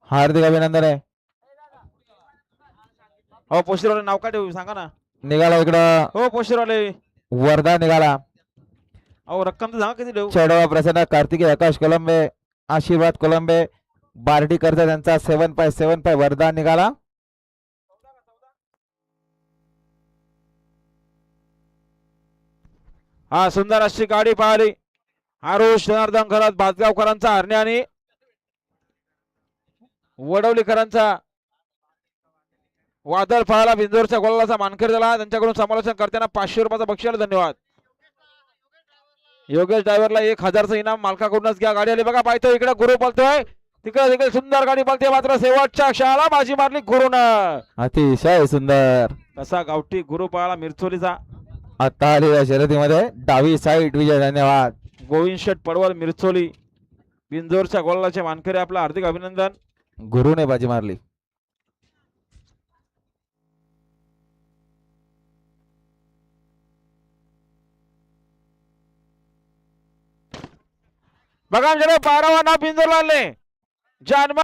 हार्दिक अभिनंदन आहे. हो पोस्टरवाले नाव काय ठेवू सांगा ना. निघाला इकडं हो पोस्टरवाले. वर्धा निघाला. अहो रक्कम तर सांगा किती ठेवू. चढवा प्रसन्न कार्तिकी आकाश कोलंबे आशीर्वाद कोलंबे बार्डीकरचा त्यांचा 7x7 वर्धा निघाला. हा सुंदर अशी गाडी पाहिली. आरुष जनार्दन घरात बाजगावकरांचा हरणे आणि वडवलीकरांचा वादळ फळाला बिंदोरच्या गोलाचा मानकरी झाला. त्यांच्याकडून समालोचन करताना 500 रुपयाचा बक्षीस धन्यवाद. योगेश ड्रायव्हरला 1000चं इनाम मालकाकडूनच घ्या. गाडी आली बघा पाहतोय इकडे गुरु पळतोय तिकडे देखील सुंदर गाडी पळते मात्र शेवटच्या क्षणाला बाजी मारली गुरुनं. अतिशय सुंदर कसा गावठी गुरु पळाला मिरचोलीचा. आता आलेल्या शर्यतीमध्ये डावी साईड विजय. धन्यवाद. गोविंद शेठ पडवळ मिरचोली बिंदोरच्या गोलाचे मानकरी आपलं हार्दिक अभिनंदन. गुरुने बाजी मारली. बघा आमच्याकडे 12 नाव बिंदोरला आले.